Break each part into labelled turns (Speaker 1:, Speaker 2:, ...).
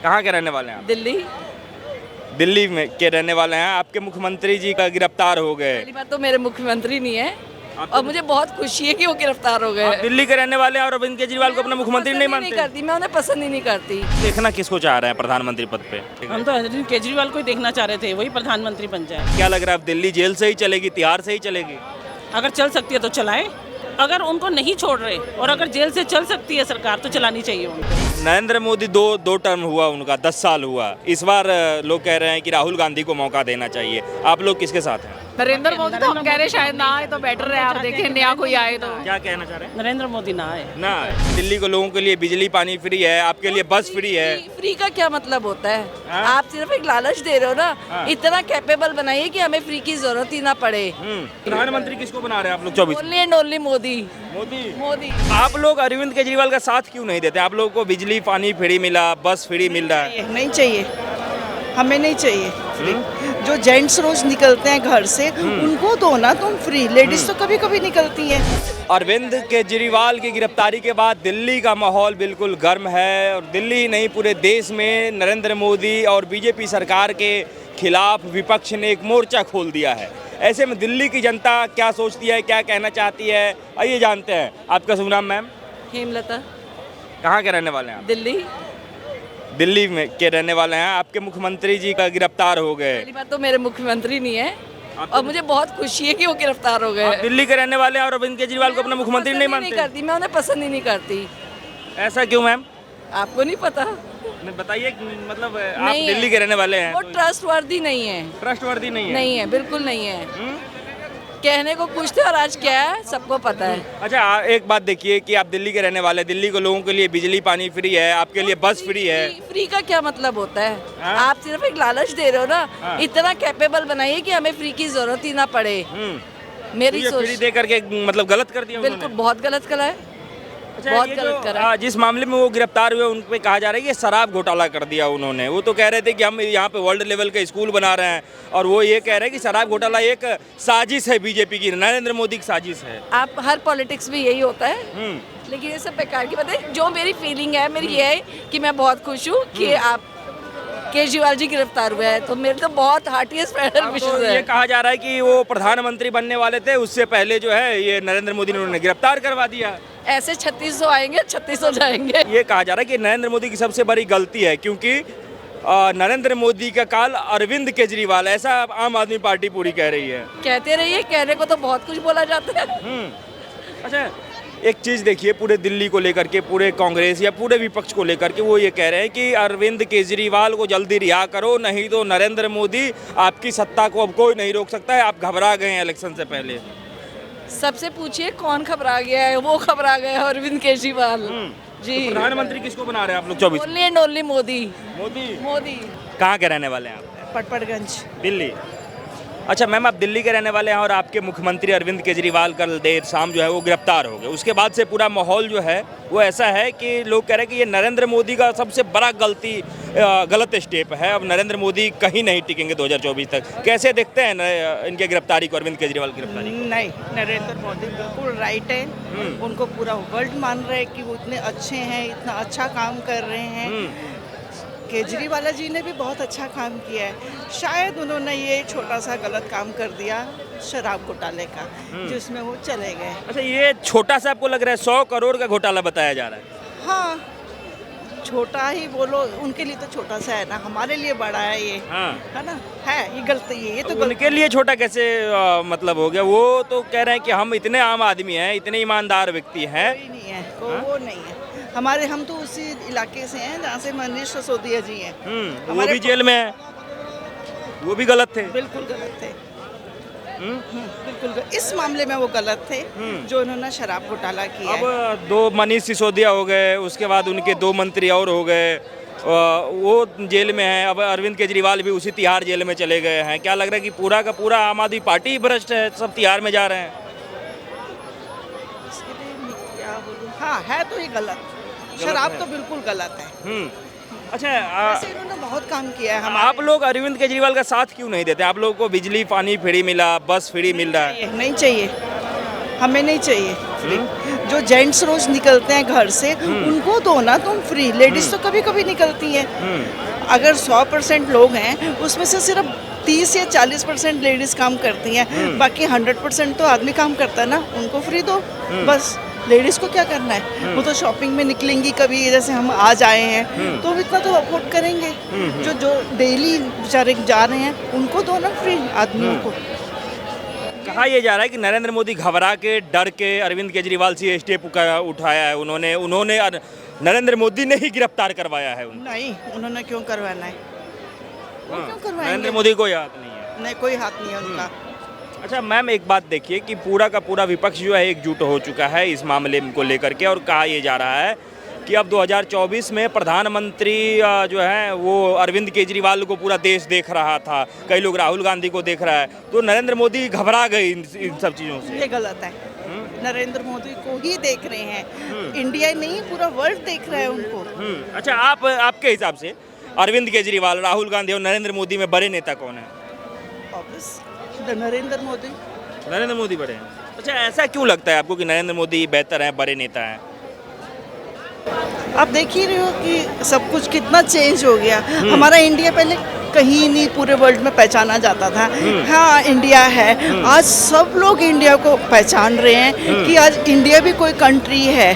Speaker 1: कहाँ के रहने वाले हैं आप?
Speaker 2: दिल्ली।
Speaker 1: दिल्ली में के रहने वाले हैं। आपके मुख्यमंत्री जी का गिरफ्तार हो गए।
Speaker 2: पहली बात तो मेरे मुख्यमंत्री नहीं है और मुझे बहुत खुशी है कि वो गिरफ्तार हो गए।
Speaker 1: आप दिल्ली के रहने वाले हैं और अरविंद केजरीवाल को अपना मुख्यमंत्री नहीं
Speaker 2: नहीं
Speaker 1: मानते?
Speaker 2: करती, मैं उन्हें पसंद ही नहीं करती।
Speaker 1: देखना किसको चाह रहे हैं प्रधानमंत्री पद पे?
Speaker 3: हम तो अरविंद केजरीवाल को ही देखना चाह रहे थे, वही प्रधानमंत्री बन जाए।
Speaker 1: क्या लग रहा है अब दिल्ली जेल से ही चलेगी, तिहाड़ से ही चलेगी?
Speaker 3: अगर चल सकती है तो चलाएं, अगर उनको नहीं छोड़ रहे और अगर जेल से चल सकती है सरकार तो चलानी चाहिए उनको।
Speaker 1: नरेंद्र मोदी दो टर्म हुआ उनका, 10 साल हुआ। इस बार लोग कह रहे हैं कि राहुल गांधी को मौका देना चाहिए। आप लोग किसके साथ हैं?
Speaker 4: नरेंद्र मोदी तो हम कह रहे शायद ना आए तो बेटर है। आप देखें नया कोई आए तो।
Speaker 1: क्या कहना चाह रहे हैं?
Speaker 3: नरेंद्र मोदी ना आए।
Speaker 1: ना आए। दिल्ली के लोगों के लिए बिजली पानी फ्री है, आपके लिए बस फ्री है।
Speaker 2: फ्री का क्या मतलब होता है?
Speaker 1: हाँ?
Speaker 2: आप सिर्फ एक लालच दे रहे हो ना।
Speaker 1: हाँ।
Speaker 2: इतना कैपेबल बनाइए कि हमें फ्री की जरूरत ही ना पड़े।
Speaker 1: प्रधानमंत्री किसको बना रहे हैं आप लोग? 24
Speaker 2: only and only Modi.
Speaker 1: Modi.
Speaker 2: Modi.
Speaker 1: आप लोग अरविंद केजरीवाल का साथ क्यों नहीं देते? आप लोगों को बिजली पानी फ्री मिला, बस फ्री मिल रहा है।
Speaker 5: नहीं चाहिए, हमें नहीं चाहिए फ्री। जो जेंट्स रोज निकलते हैं घर से उनको दो ना तुम फ्री। लेडीज तो कभी कभी निकलती हैं।
Speaker 1: अरविंद केजरीवाल की गिरफ्तारी के बाद दिल्ली का माहौल बिल्कुल गर्म है और दिल्ली ही नहीं पूरे देश में नरेंद्र मोदी और बीजेपी सरकार के खिलाफ विपक्ष ने एक मोर्चा खोल दिया है। ऐसे में दिल्ली की जनता क्या सोचती है, क्या कहना चाहती है, आइए जानते हैं। आपका शुभ नाम मैम?
Speaker 2: हेमलता।
Speaker 1: कहाँ के रहने वाले हैं आप?
Speaker 2: दिल्ली।
Speaker 1: दिल्ली में के रहने वाले हैं। आपके मुख्यमंत्री जी का गिरफ्तार हो गए।
Speaker 2: पहली बात तो मेरे मुख्यमंत्री नहीं है और मुझे बहुत खुशी है कि वो गिरफ्तार हो गए।
Speaker 1: आप दिल्ली के रहने वाले हैं और अरविंद केजरीवाल को अपना मुख्यमंत्री नहीं
Speaker 2: नहीं
Speaker 1: मानते?
Speaker 2: करती, मैं उन्हें पसंद ही नहीं करती।
Speaker 1: ऐसा क्यों मैम?
Speaker 2: आपको नहीं पता?
Speaker 1: नहीं, बताइए। मतलब आप
Speaker 2: नहीं है।
Speaker 1: दिल्ली के रहने वाले हैं
Speaker 2: वो
Speaker 1: तो
Speaker 2: ट्रस्टवर्दी नहीं है।
Speaker 1: ट्रस्टवर्दी नहीं है?
Speaker 2: नहीं है, बिल्कुल नहीं है। कहने को कुछ थे और आज क्या है सबको पता है।
Speaker 1: अच्छा एक बात देखिए कि आप दिल्ली के रहने वाले हैं। दिल्ली के लोगों के लिए बिजली पानी फ्री है, आपके लिए बस फ्री है।
Speaker 2: फ्री का क्या मतलब होता है?
Speaker 1: हाँ?
Speaker 2: आप सिर्फ एक लालच दे रहे हो ना।
Speaker 1: हाँ?
Speaker 2: इतना कैपेबल बनाइए कि हमें फ्री की जरूरत ही ना पड़े। मेरी
Speaker 1: ये फ्री
Speaker 2: सोच
Speaker 1: दे करके मतलब गलत कर दिया
Speaker 2: बिल्कुल
Speaker 1: उन्होंने।
Speaker 2: बहुत गलत करा है।
Speaker 1: अच्छा,
Speaker 2: बहुत
Speaker 1: ये
Speaker 2: गलत
Speaker 1: जो,
Speaker 2: करा है।
Speaker 1: जिस मामले में वो गिरफ्तार हुए उन पे कहा जा रहा है कि शराब घोटाला कर दिया उन्होंने। वो तो कह रहे थे कि हम यहाँ पे वर्ल्ड लेवल का स्कूल बना रहे हैं और वो ये कह रहे हैं कि शराब घोटाला एक साजिश है बीजेपी की, नरेंद्र मोदी की साजिश है।
Speaker 2: आप हर पॉलिटिक्स में यही होता है। लेकिन ये सब बेकार की बात है। जो मेरी फीलिंग है मेरी ये है कि मैं बहुत खुश हूँ कि आप केजरीवाल जी गिरफ्तार हुए हैं। तो मेरे तो बहुत हार्टिएस्ट फेडरल
Speaker 1: अब
Speaker 2: विशेष
Speaker 1: तो
Speaker 2: है।
Speaker 1: ये कहा जा रहा है कि वो प्रधानमंत्री बनने वाले थे, उससे पहले जो है ये नरेंद्र मोदी ने उन्हें गिरफ्तार करवा दिया।
Speaker 2: ऐसे 3600 आएंगे 3600 जाएंगे।
Speaker 1: ये कहा जा रहा है कि नरेंद्र मोदी की सबसे बड़ी गलती है क्योंकि नरेंद्र मोदी का काल अरविंद केजरीवाल, ऐसा आम आदमी पार्टी पूरी कह रही है।
Speaker 2: कहते रहिए, कहने को तो बहुत कुछ बोला जाता है।
Speaker 1: अच्छा एक चीज़ देखिए, पूरे दिल्ली को लेकर के, पूरे कांग्रेस या पूरे विपक्ष को लेकर के वो ये कह रहे हैं कि अरविंद केजरीवाल को जल्दी रिहा करो, नहीं तो नरेंद्र मोदी आपकी सत्ता को अब कोई नहीं रोक सकता है। आप घबरा गए हैं इलेक्शन से पहले।
Speaker 2: सबसे पूछिए कौन घबरा गया है? वो घबरा गए हैं, अरविंद केजरीवाल जी।
Speaker 1: तो प्रधानमंत्री किसको बना रहे हैं आप लोग? 24
Speaker 2: only and only Modi.
Speaker 1: Modi.
Speaker 2: Modi.
Speaker 1: कहाँ के रहने वाले हैं आप?
Speaker 5: पटपड़गंज।
Speaker 1: दिल्ली। अच्छा मैम, आप दिल्ली के रहने वाले हैं और आपके मुख्यमंत्री अरविंद केजरीवाल कल देर शाम जो है वो गिरफ्तार हो गए। उसके बाद से पूरा माहौल जो है वो ऐसा है कि लोग कह रहे हैं कि ये नरेंद्र मोदी का सबसे बड़ा गलत स्टेप है। अब नरेंद्र मोदी कहीं नहीं टिकेंगे 2024 तक। कैसे देखते हैं इनके गिरफ्तारी को, अरविंद केजरीवाल की गिरफ्तारी को?
Speaker 5: नहीं, नरेंद्र मोदी बिल्कुल राइट है। उनको पूरा वर्ल्ड मान रहा है कि वो इतने अच्छे हैं, इतना अच्छा काम कर रहे हैं। केजरीवाल जी ने भी बहुत अच्छा काम किया है। शायद उन्होंने ये छोटा सा गलत काम कर दिया शराब घोटाले का, जिसमें वो चले गए।
Speaker 1: अच्छा ये छोटा सा आपको लग रहा है? 100 करोड़ का घोटाला बताया जा रहा है।
Speaker 5: हाँ, छोटा ही बोलो, उनके लिए तो छोटा सा है ना, हमारे लिए बड़ा है ये।
Speaker 1: हाँ।
Speaker 5: है ना? है ये गलती है, ये तो
Speaker 1: उनके लिए छोटा कैसे मतलब हो गया? वो तो कह रहे हैं कि हम इतने आम आदमी हैं, इतने ईमानदार व्यक्ति हैं।
Speaker 5: कोई नहीं है, वो नहीं है। हम तो उसी इलाके से हैं जहाँ से मनीष सिसोदिया जी हैं।
Speaker 1: वो भी जेल में है, वो भी गलत थे।
Speaker 5: बिल्कुल गलत थे। बिल्कुल इस मामले में वो गलत थे जो उन्होंने शराब घोटाला किया है।
Speaker 1: अब 2 मनीष सिसोदिया हो गए, उसके बाद उनके 2 मंत्री और हो गए, वो जेल में हैं। अब अरविंद केजरीवाल भी उसी तिहाड़ जेल में चले गए हैं। क्या लग रहा है कि पूरा का पूरा आम आदमी पार्टी भ्रष्ट है, सब तिहाड़ में जा रहे हैं?
Speaker 5: इसके लिए मैं क्या बोलूं? हाँ, है तो ये गलत। शराब तो बिल्कुल गलत है।
Speaker 1: अच्छा
Speaker 5: वैसे इन्होंने बहुत काम किया है।
Speaker 1: आप लोग अरविंद केजरीवाल का साथ क्यों नहीं देते? आप लोगों को बिजली पानी फ्री मिला, बस फ्री मिल रहा है।
Speaker 5: नहीं चाहिए, हमें नहीं चाहिए फ्री। जो जेंट्स रोज निकलते हैं घर से उनको दो ना तुम फ्री। लेडीज तो कभी कभी निकलती हैं। अगर 100% लोग हैं उसमें से सिर्फ 30 या 40% लेडीज काम करती हैं, बाकी 100% तो आदमी काम करता है ना, उनको फ्री दो बस। लेडीज को क्या करना है, वो तो शॉपिंग में निकलेंगी कभी, जैसे हम आज आए हैं तो इतना तो अफोर्ड करेंगे। जो डेली बेचारे जा रहे हैं उनको दो ना फ्री आदमियों को।
Speaker 1: कहा यह जा रहा है कि नरेंद्र मोदी घबरा के डर के अरविंद केजरीवाल से स्टेप उठाया है, उन्होंने नरेंद्र मोदी ने ही गिरफ्तार करवाया है उनको।
Speaker 5: नहीं, उन्होंने क्यों करवाना है, वो क्यों करवाएंगे?
Speaker 1: नरेंद्र मोदी को याद नहीं है।
Speaker 5: नहीं, कोई हाथ नहीं है उनका।
Speaker 1: अच्छा मैम, एक बात देखिए कि पूरा का पूरा विपक्ष जो है एकजुट हो चुका है इस मामले को लेकर के, और कहा यह जा रहा है कि अब 2024 में प्रधानमंत्री जो है वो अरविंद केजरीवाल को पूरा देश देख रहा था, कई लोग राहुल गांधी को देख रहा है, तो नरेंद्र मोदी घबरा गए इन सब चीज़ों से।
Speaker 5: ये गलत है। नरेंद्र मोदी को ही देख रहे हैं, इंडिया नहीं पूरा वर्ल्ड देख रहा है उनको।
Speaker 1: अच्छा, आपके हिसाब से अरविंद केजरीवाल, राहुल गांधी और नरेंद्र मोदी में बड़े नेता कौन है?
Speaker 5: नरेंद्र मोदी।
Speaker 1: नरेंद्र मोदी बड़े हैं। अच्छा, ऐसा क्यों लगता है आपको कि नरेंद्र मोदी बेहतर हैं, बड़े नेता हैं?
Speaker 5: आप देख ही रहे हो कि सब कुछ कितना चेंज हो गया। हमारा इंडिया पहले कहीं नहीं पूरे वर्ल्ड में पहचाना जाता था। हाँ, इंडिया है, आज सब लोग इंडिया को पहचान रहे हैं कि आज इंडिया भी कोई कंट्री है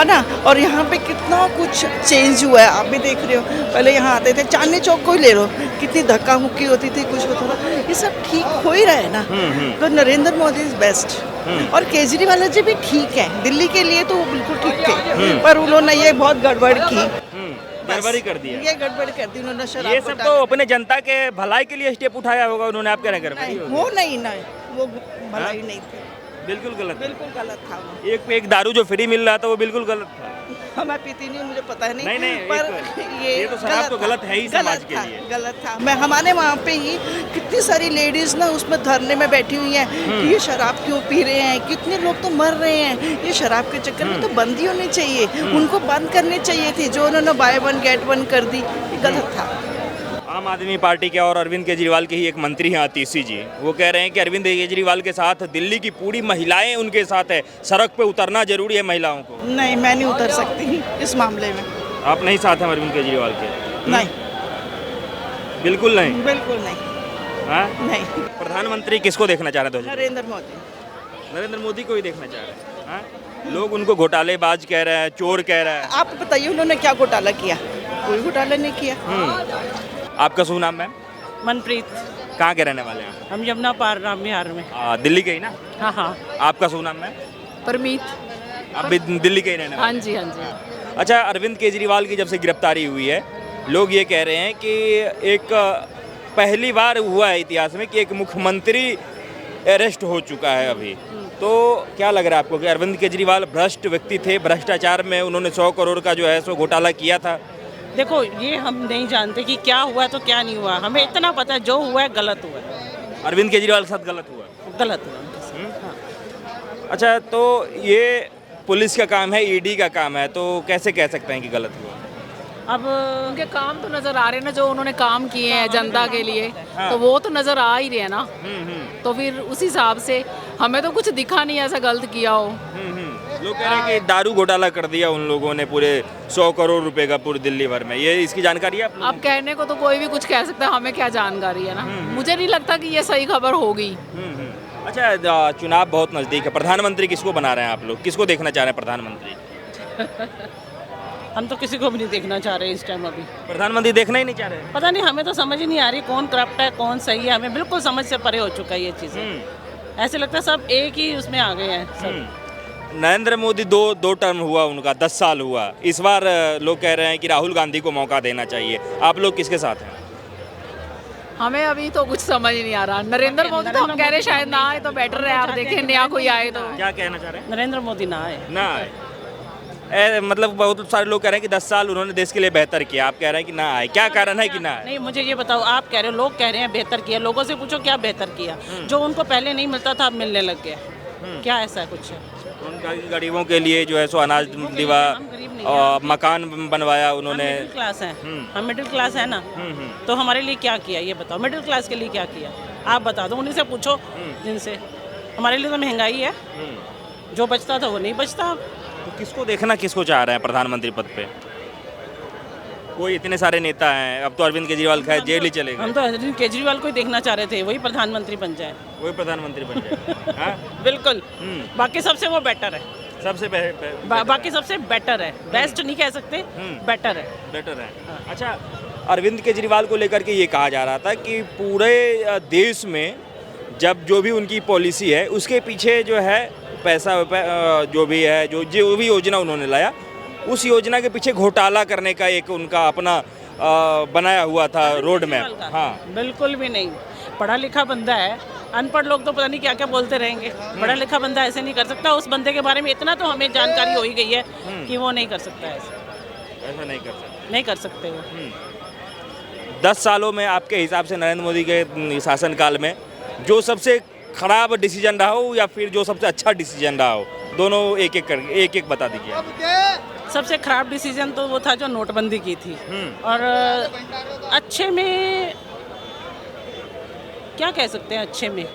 Speaker 5: ना। और यहाँ पे कितना कुछ चेंज हुआ है, आप भी देख रहे हो। पहले यहाँ आते थे, चांदनी चौक को ही ले लो, कितनी धक्का मुक्की होती थी, कुछ होता था, ये सब ठीक हो ही रहा है ना। तो नरेंद्र मोदी इज बेस्ट। और केजरीवाल जी भी ठीक है, दिल्ली के लिए तो वो बिल्कुल ठीक थे, पर उन्होंने ये बहुत गड़बड़ की,
Speaker 1: गड़बड़ी कर दिया।
Speaker 5: ये गड़बड़ कर दी उन्होंने। शराब
Speaker 1: ये सब तो अपने जनता के भलाई के लिए स्टेप उठाया होगा उन्होंने, आप कह रहे हैं गड़बड़ी होगी?
Speaker 5: वो नहीं, वो भलाई नहीं थी,
Speaker 1: बिल्कुल गलत,
Speaker 5: बिल्कुल गलत था वो।
Speaker 1: एक पे एक दारू जो फ्री मिल रहा था वो बिल्कुल गलत था।
Speaker 5: मैं पीती नहीं, मुझे पता है नहीं,
Speaker 1: नहीं,
Speaker 5: पर
Speaker 1: ये तो शराब तो गलत है ही समाज के लिए।
Speaker 5: गलत था। मैं हमारे वहाँ पे ही कितनी सारी लेडीज ना उसमें धरने में बैठी हुई हैं कि ये शराब क्यों पी रहे हैं, कितने लोग तो मर रहे हैं ये शराब के चक्कर में। तो बंद ही होनी चाहिए, उनको बंद करनी चाहिए थी। जो उन्होंने बाय वन गेट वन कर दी, ये गलत था।
Speaker 1: आम आदमी पार्टी के और अरविंद केजरीवाल के ही एक मंत्री हैं आतिशी जी, वो कह रहे हैं कि अरविंद केजरीवाल के साथ दिल्ली की पूरी महिलाएं उनके साथ है, सड़क पे उतरना जरूरी है महिलाओं को।
Speaker 5: नहीं, मैं नहीं उतर सकती इस मामले में।
Speaker 1: आप नहीं साथ हैं अरविंद केजरीवाल के?
Speaker 5: नहीं,
Speaker 1: बिल्कुल नहीं।
Speaker 5: बिल्कुल नहीं।
Speaker 1: हाँ?
Speaker 5: नहीं।
Speaker 1: प्रधानमंत्री किसको देखना चाह रहे थे?
Speaker 5: नरेंद्र मोदी।
Speaker 1: नरेंद्र मोदी को ही देखना चाह रहे हैं। हाँ? लोग उनको घोटालेबाज कह रहे हैं, चोर कह रहे हैं।
Speaker 5: आप बताइए उन्होंने क्या घोटाला किया? कोई घोटाला नहीं किया।
Speaker 1: आपका शुभ नाम मैम?
Speaker 3: मनप्रीत।
Speaker 1: कहाँ के रहने वाले हैं?
Speaker 3: हम यमुना पार राम विहार में।
Speaker 1: दिल्ली के ही ना?
Speaker 3: हाँ हाँ।
Speaker 1: आपका शुभ नाम मैम?
Speaker 4: परमीत।
Speaker 1: आप भी दिल्ली के ही रहने वाले?
Speaker 4: हाँ जी, हाँ जी।
Speaker 1: अच्छा, अरविंद केजरीवाल की जब से गिरफ्तारी हुई है, लोग ये कह रहे हैं कि एक पहली बार हुआ है इतिहास में कि एक मुख्यमंत्री अरेस्ट हो चुका है अभी। तो क्या लग रहा है आपको कि अरविंद केजरीवाल भ्रष्ट व्यक्ति थे, भ्रष्टाचार में उन्होंने 100 करोड़ का जो है सो घोटाला किया था?
Speaker 3: देखो, ये हम नहीं जानते कि क्या हुआ तो क्या नहीं हुआ, हमें इतना पता है जो हुआ है गलत हुआ है।
Speaker 1: अरविंद केजरीवाल के साथ गलत हुआ?
Speaker 3: गलत हुआ। हाँ।
Speaker 1: अच्छा, तो ये पुलिस का काम है, ईडी का काम है, तो कैसे कह सकते हैं कि गलत हुआ?
Speaker 3: अब
Speaker 4: उनके काम तो नजर आ रहे हैं ना, जो उन्होंने काम किए हैं जनता के लिए, तो वो तो नजर आ ही रहे हैं ना। तो फिर उस हिसाब से हमें तो कुछ दिखा नहीं ऐसा गलत किया हो।
Speaker 1: लोग कह रहे हैं कि दारू घोटाला कर दिया उन लोगों ने, पूरे 100 करोड़ रुपए का पूरे दिल्ली भर में। ये इसकी जानकारी है आप लोगों
Speaker 4: अब कहने को तो कोई भी कुछ कह सकता है, हमें क्या जानकारी है ना। मुझे नहीं लगता कि ये सही खबर होगी।
Speaker 1: अच्छा, चुनाव बहुत नज़दीक है, प्रधानमंत्री किसको बना रहे हैं आप लोग? किसको देखना चाह रहे हैं प्रधानमंत्री?
Speaker 3: हम तो किसी को भी नहीं देखना चाह रहे इस टाइम। अभी
Speaker 1: प्रधानमंत्री देखना ही नहीं चाह रहे?
Speaker 3: पता नहीं, हमें तो समझ ही नहीं आ रही कौन करप्ट है कौन सही है, हमें बिल्कुल समझ से परे हो चुका है ये चीज़ें। ऐसे लगता है सब एक ही उसमें आ गए हैं सब।
Speaker 1: नरेंद्र मोदी दो टर्म हुआ उनका, 10 साल हुआ। इस बार लोग कह रहे हैं कि राहुल गांधी को मौका देना चाहिए। आप लोग किसके साथ हैं?
Speaker 4: हमें अभी तो कुछ समझ ही नहीं आ रहा। नरेंद्र मोदी तो हम कह रहे हैं शायद ना आए तो बेटर है। आप देखें नया कोई आए तो।
Speaker 1: क्या कहना चाह रहे हैं?
Speaker 3: नरेंद्र मोदी ना आए।
Speaker 1: ना आए? मतलब बहुत सारे लोग कह रहे हैं कि 10 साल उन्होंने देश के लिए बेहतर किया, आप कह रहे हैं कि ना आए। क्या कारण है कि ना आए?
Speaker 3: नहीं, मुझे ये बताओ, आप कह रहे हो, लोग कह रहे हैं बेहतर किया, लोगों से पूछो क्या बेहतर किया। जो उनको पहले नहीं मिलता था अब मिलने लग गया, क्या ऐसा कुछ है?
Speaker 1: उनका गरीबों के लिए जो है सो अनाज दिवा और मकान बनवाया उन्होंने।
Speaker 3: हम मिडिल क्लास हैं, हम मिडिल क्लास है ना, तो हमारे लिए क्या किया ये बताओ। मिडिल क्लास के लिए क्या किया आप बता दो, उन्हीं से पूछो जिनसे। हमारे लिए तो महंगाई है, जो बचता था वो नहीं बचता।
Speaker 1: तो किसको देखना, किसको चाह रहे हैं प्रधानमंत्री पद पे? कोई इतने सारे नेता हैं, अब तो अरविंद केजरीवाल खैर जेल ही चले
Speaker 3: हम
Speaker 1: गए,
Speaker 3: तो अरविंद केजरीवाल को ही देखना चाह रहे थे, वही प्रधानमंत्री बन जाए।
Speaker 1: वही प्रधानमंत्री बन जाए। हाँ?
Speaker 3: बिल्कुल। बाकी सबसे वो बेटर है।
Speaker 1: सबसे
Speaker 3: बाकी सबसे बेटर है, बेस्ट नहीं कह सकते, बेटर है।
Speaker 1: बेटर है। अच्छा, अरविंद केजरीवाल को लेकर के ये कहा जा रहा था कि पूरे देश में जब जो भी उनकी पॉलिसी है उसके पीछे जो है पैसा जो भी है, जो भी योजना उन्होंने लाया, उस योजना के पीछे घोटाला करने का एक उनका अपना बनाया हुआ था रोड मैप। हाँ,
Speaker 3: बिल्कुल भी नहीं। पढ़ा लिखा बंदा है, अनपढ़ लोग तो पता नहीं क्या क्या बोलते रहेंगे। पढ़ा लिखा बंदा ऐसे नहीं कर सकता। उस बंदे के बारे में इतना तो हमें जानकारी हो ही गई है कि वो नहीं कर सकता
Speaker 1: ऐसा नहीं कर सकते
Speaker 3: वो।
Speaker 1: 10 सालों में आपके हिसाब से नरेंद्र मोदी के शासनकाल में जो सबसे खराब डिसीजन रहा हो या फिर जो सबसे अच्छा डिसीजन रहा हो, दोनों एक एक बता दीजिए।
Speaker 3: सबसे खराब डिसीजन तो वो था जो नोटबंदी की थी। और अच्छे में क्या कह सकते हैं, अच्छे में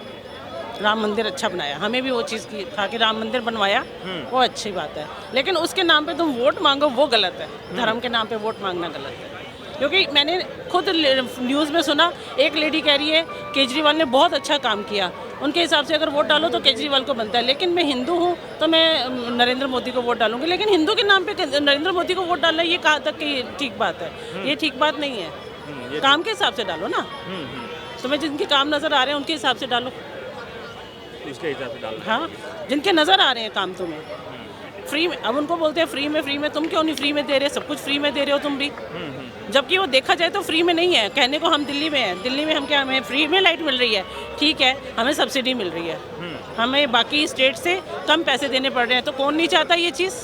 Speaker 3: राम मंदिर अच्छा बनाया, हमें भी वो चीज़ की था कि राम मंदिर बनवाया, वो अच्छी बात है। लेकिन उसके नाम पे तुम वोट मांगो वो गलत है। धर्म के नाम पे वोट मांगना गलत है। क्योंकि मैंने खुद न्यूज़ में सुना, एक लेडी कह रही है केजरीवाल ने बहुत अच्छा काम किया, उनके हिसाब से अगर वोट डालो तो केजरीवाल को बनता है। लेकिन मैं हिंदू हूँ तो मैं नरेंद्र मोदी को वोट डालूंगी। लेकिन हिंदू के नाम पे नरेंद्र मोदी को वोट डालना ये कहाँ तक कि ठीक बात है? ये ठीक बात नहीं है। काम के हिसाब से डालो ना। तुम्हें जिनके काम नज़र आ रहे हैं उनके हिसाब से डालो,
Speaker 1: उसके हिसाब से डालो।
Speaker 3: हाँ, जिनके नज़र आ रहे हैं काम तुम्हें फ्री में। अब उनको बोलते हैं फ्री में, तुम क्यों नहीं फ्री में दे रहे? सब कुछ फ्री में दे रहे हो तुम भी। जबकि वो देखा जाए तो फ्री में नहीं है। कहने को हम दिल्ली में हैं, दिल्ली में हम क्या, हमें फ्री में लाइट मिल रही है, ठीक है, हमें सब्सिडी मिल रही है, हमें बाकी स्टेट से कम पैसे देने पड़ रहे हैं। तो कौन नहीं चाहता ये चीज़?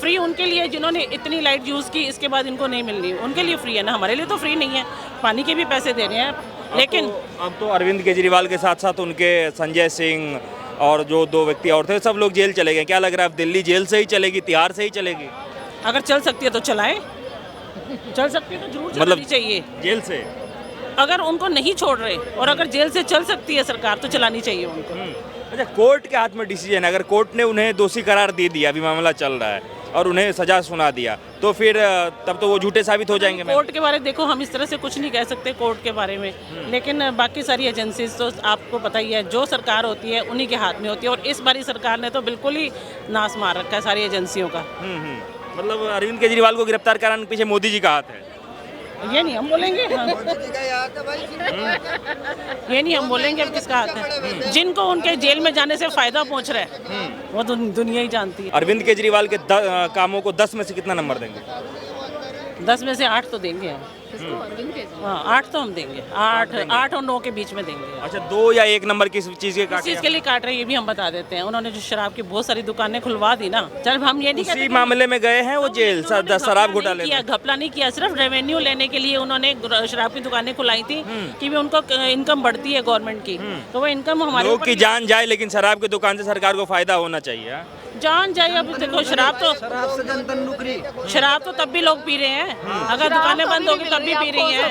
Speaker 3: फ्री उनके लिए जिन्होंने इतनी लाइट यूज़ की, इसके बाद इनको नहीं मिल रही, उनके लिए फ्री है ना। हमारे लिए तो फ्री नहीं है, पानी के भी पैसे दे रहे हैं। लेकिन
Speaker 1: अब तो अरविंद केजरीवाल के साथ साथ उनके संजय सिंह और जो 2 व्यक्ति और थे, सब लोग जेल चले गए। क्या लग रहा है अब दिल्ली जेल से ही चलेगी, तिहाड़ से ही चलेगी?
Speaker 3: अगर चल सकती है तो चलाएं, चल सकती है तो जरूर चलानी चाहिए
Speaker 1: जेल से।
Speaker 3: अगर उनको नहीं छोड़ रहे और अगर जेल से चल सकती है सरकार तो चलानी चाहिए उनको।
Speaker 1: अच्छा, कोर्ट के हाथ में डिसीजन है। अगर कोर्ट ने उन्हें दोषी करार दे दिया, अभी मामला चल रहा है, और उन्हें सजा सुना दिया, तो फिर तब तो वो झूठे साबित हो जाएंगे।
Speaker 3: कोर्ट के बारे में देखो, हम इस तरह से कुछ नहीं कह सकते कोर्ट के बारे में। लेकिन बाकी सारी एजेंसीज तो आपको पता ही है, जो सरकार होती है उन्हीं के हाथ में होती है। और इस बारी सरकार ने तो बिल्कुल ही नाश मार रखा है सारी एजेंसियों का।
Speaker 1: मतलब अरविंद केजरीवाल को गिरफ्तार कराने के पीछे मोदी जी का हाथ है?
Speaker 3: ये नहीं हम बोलेंगे। हाँ। ये नहीं हम बोलेंगे अब किसका हाथ है। जिनको उनके जेल में जाने से फायदा पहुंच रहा है वो दुनिया ही जानती है।
Speaker 1: अरविंद केजरीवाल के कामों को 10 में से कितना नंबर देंगे?
Speaker 3: 10 में से 8 तो देंगे हम। हाँ, 8 तो हम देंगे। 8 और 9 के बीच में देंगे।
Speaker 1: अच्छा, 2 या 1 नंबर किस चीज़ के
Speaker 3: किस चीज़ के लिए काट रहे हैं ये भी हम बता देते हैं। उन्होंने जो शराब की बहुत सारी दुकानें खुलवा दी ना, चल हम ये नहीं
Speaker 1: उसी मामले में गए हैं वो जेल, शराब घोटाले में।
Speaker 3: घपला नहीं किया, सिर्फ रेवेन्यू लेने के लिए उन्होंने शराब की दुकानें खुलाई थी कि भी उनको इनकम बढ़ती है गवर्नमेंट की, तो वो इनकम हमारे
Speaker 1: लोग की जान जाए लेकिन शराब की दुकान से सरकार को फायदा होना चाहिए।
Speaker 3: जान जाए। अब देखो शराब तो तब भी लोग पी रहे हैं, अगर दुकानें बंद होगी तब भी पी रही हैं।